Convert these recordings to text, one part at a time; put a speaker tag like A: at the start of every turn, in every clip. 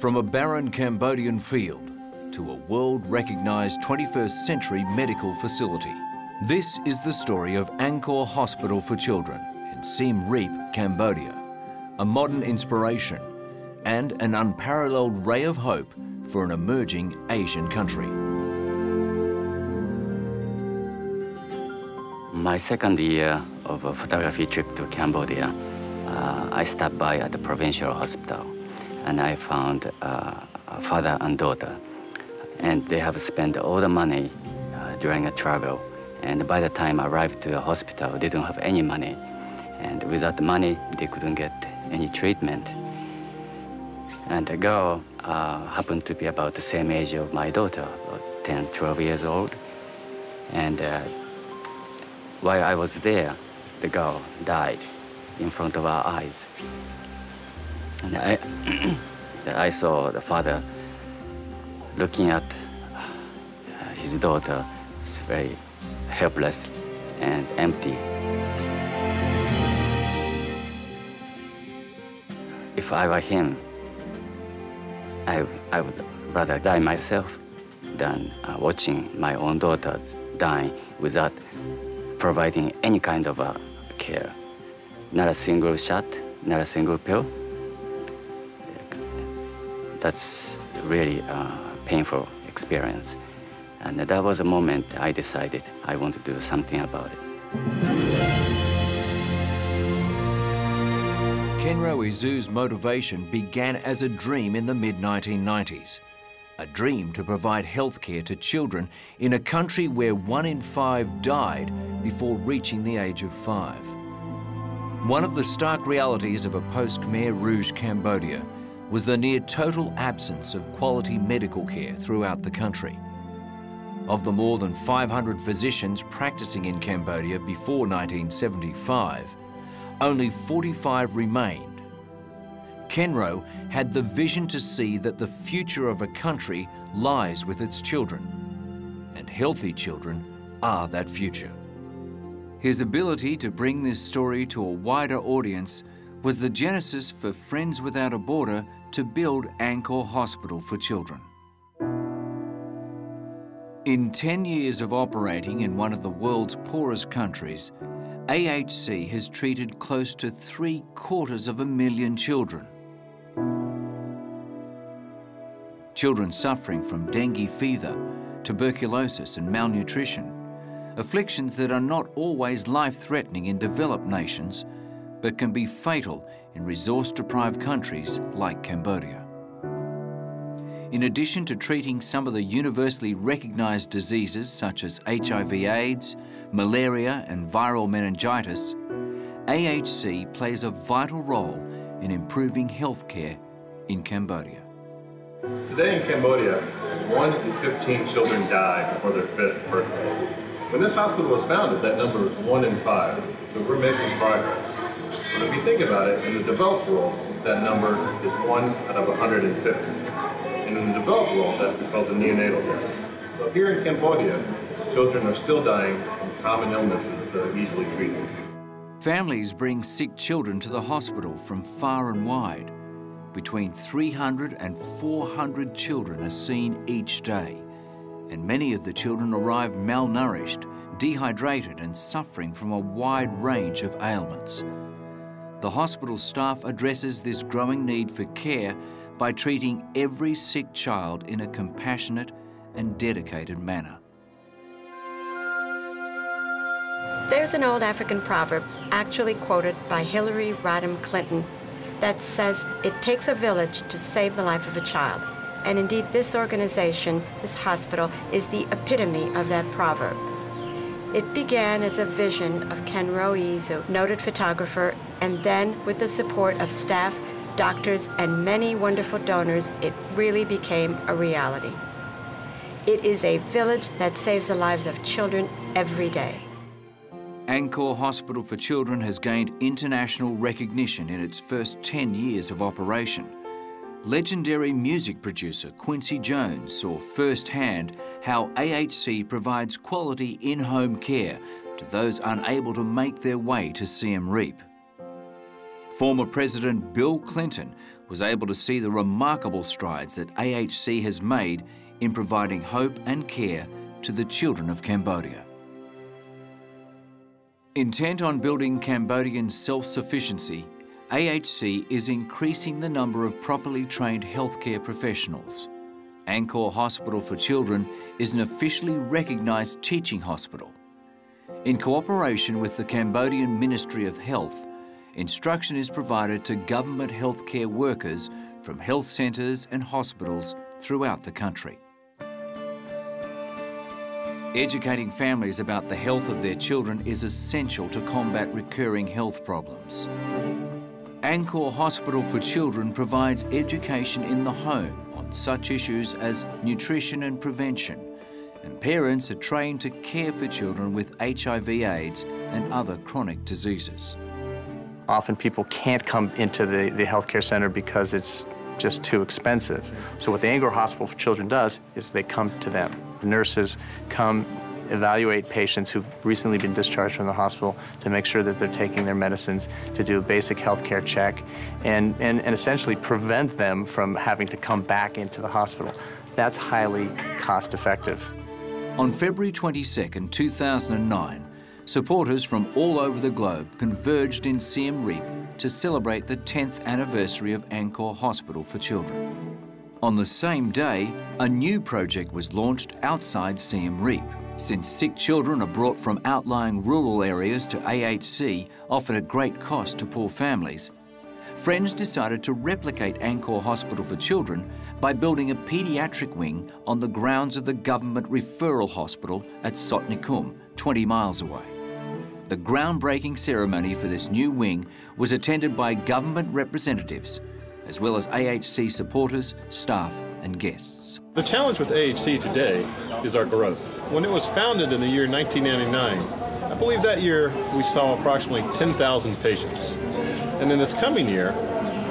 A: From a barren Cambodian field to a world-recognised 21st century medical facility, this is the story of Angkor Hospital for Children in Siem Reap, Cambodia, a modern inspiration and an unparalleled ray of hope for an emerging Asian country.
B: My second year of a photography trip to Cambodia, I stopped by at the provincial hospital, and I found a father and daughter, and they have spent all the money during a travel. And by the time I arrived to the hospital, they don't have any money, and without the money, they couldn't get any treatment. And the girl happened to be about the same age of my daughter, about 10, 12 years old. And while I was there, the girl died in front of our eyes. And I saw the father looking at his daughter. It's very helpless and empty. If I were him, I would rather die myself than watching my own daughter dying without providing any kind of care. Not a single shot, not a single pill. That's really a painful experience. And that was a moment I decided I want to do something about it.
A: Kenro Izu's motivation began as a dream in the mid-1990s. A dream to provide healthcare to children in a country where 1 in 5 died before reaching the age of 5. One of the stark realities of a post-Khmer Rouge Cambodia was the near-total absence of quality medical care throughout the country. Of the more than 500 physicians practicing in Cambodia before 1975, only 45 remained. Kenro had the vision to see that the future of a country lies with its children, and healthy children are that future. His ability to bring this story to a wider audience was the genesis for Friends Without a Border to build Angkor Hospital for Children. In 10 years of operating in one of the world's poorest countries, AHC has treated close to 750,000 children. Children suffering from dengue fever, tuberculosis and malnutrition, afflictions that are not always life-threatening in developed nations, but can be fatal in resource-deprived countries like Cambodia. In addition to treating some of the universally recognised diseases such as HIV/AIDS, malaria and viral meningitis, AHC plays a vital role in improving healthcare in Cambodia.
C: Today in Cambodia, 1 in 15 children die before their 5th birthday. When this hospital was founded, that number was 1 in 5, so we're making progress. But if you think about it, in the developed world, that number is 1 out of 150. And in the developed world, that's because of neonatal deaths. So here in Cambodia, children are still dying from common illnesses that are easily treated.
A: Families bring sick children to the hospital from far and wide. Between 300 and 400 children are seen each day, and many of the children arrive malnourished, dehydrated and suffering from a wide range of ailments. The hospital staff addresses this growing need for care by treating every sick child in a compassionate and dedicated manner.
D: There's an old African proverb, actually quoted by Hillary Rodham Clinton, that says it takes a village to save the life of a child. And indeed, this organization, this hospital, is the epitome of that proverb. It began as a vision of Kenro Izu, noted photographer, and then with the support of staff, doctors, and many wonderful donors, it really became a reality. It is a village that saves the lives of children every day.
A: Angkor Hospital for Children has gained international recognition in its first 10 years of operation. Legendary music producer Quincy Jones saw firsthand how AHC provides quality in-home care to those unable to make their way to Siem Reap. Former President Bill Clinton was able to see the remarkable strides that AHC has made in providing hope and care to the children of Cambodia. Intent on building Cambodian self-sufficiency, AHC is increasing the number of properly trained healthcare professionals. Angkor Hospital for Children is an officially recognised teaching hospital. In cooperation with the Cambodian Ministry of Health, instruction is provided to government healthcare workers from health centres and hospitals throughout the country. Educating families about the health of their children is essential to combat recurring health problems. Angkor Hospital for Children provides education in the home on such issues as nutrition and prevention, and parents are trained to care for children with HIV/AIDS and other chronic diseases.
E: Often people can't come into the healthcare center because it's just too expensive. So what the Angkor Hospital for Children does is they come to them. The nurses come evaluate patients who've recently been discharged from the hospital to make sure that they're taking their medicines, to do a basic healthcare check, and essentially prevent them from having to come back into the hospital. That's highly cost-effective.
A: On February 22nd, 2009, supporters from all over the globe converged in Siem Reap to celebrate the 10th anniversary of Angkor Hospital for Children. On the same day, a new project was launched outside Siem Reap. Since sick children are brought from outlying rural areas to AHC, often at great cost to poor families, Friends decided to replicate Angkor Hospital for Children by building a paediatric wing on the grounds of the government referral hospital at Sotnikum, 20 miles away. The groundbreaking ceremony for this new wing was attended by government representatives, as well as AHC supporters, staff and guests.
C: The challenge with AHC today is our growth. When it was founded in the year 1999, I believe that year we saw approximately 10,000 patients. And in this coming year,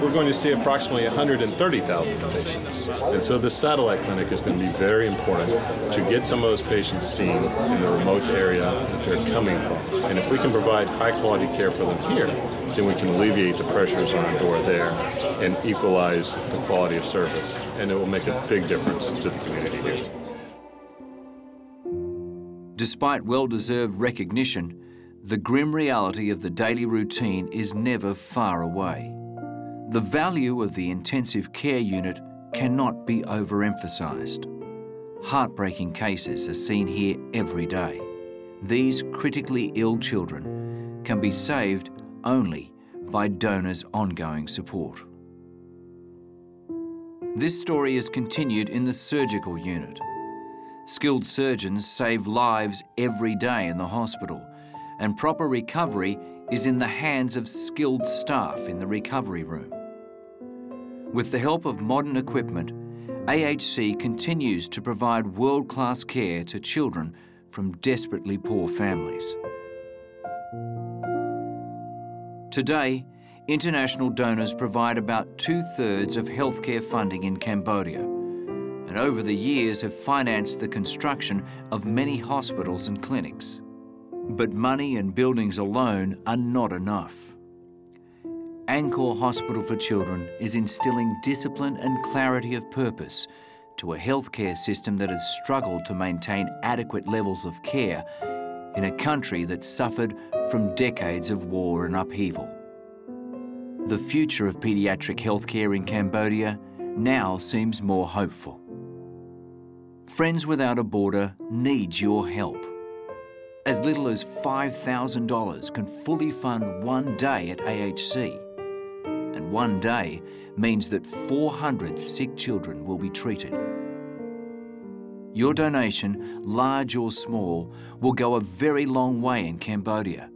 C: we're going to see approximately 130,000 patients. And so this satellite clinic is going to be very important to get some of those patients seen in the remote area that they're coming from. And if we can provide high quality care for them here, then we can alleviate the pressures on our door there and equalize the quality of service. And it will make a big difference to the community here.
A: Despite well-deserved recognition, the grim reality of the daily routine is never far away. The value of the intensive care unit cannot be overemphasised. Heartbreaking cases are seen here every day. These critically ill children can be saved only by donors' ongoing support. This story is continued in the surgical unit. Skilled surgeons save lives every day in the hospital, and proper recovery is in the hands of skilled staff in the recovery room. With the help of modern equipment, AHC continues to provide world-class care to children from desperately poor families. Today, international donors provide about 2/3 of healthcare funding in Cambodia, and over the years have financed the construction of many hospitals and clinics. But money and buildings alone are not enough. Angkor Hospital for Children is instilling discipline and clarity of purpose to a healthcare system that has struggled to maintain adequate levels of care in a country that suffered from decades of war and upheaval. The future of paediatric healthcare in Cambodia now seems more hopeful. Friends Without a Border needs your help. As little as $5,000 can fully fund one day at AHC. And one day means that 400 sick children will be treated. Your donation, large or small, will go a very long way in Cambodia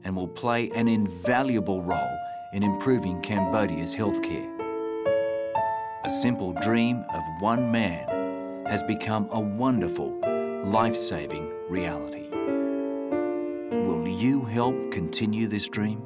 A: and will play an invaluable role in improving Cambodia's healthcare. A simple dream of one man has become a wonderful, life-saving reality. Will you help continue this dream?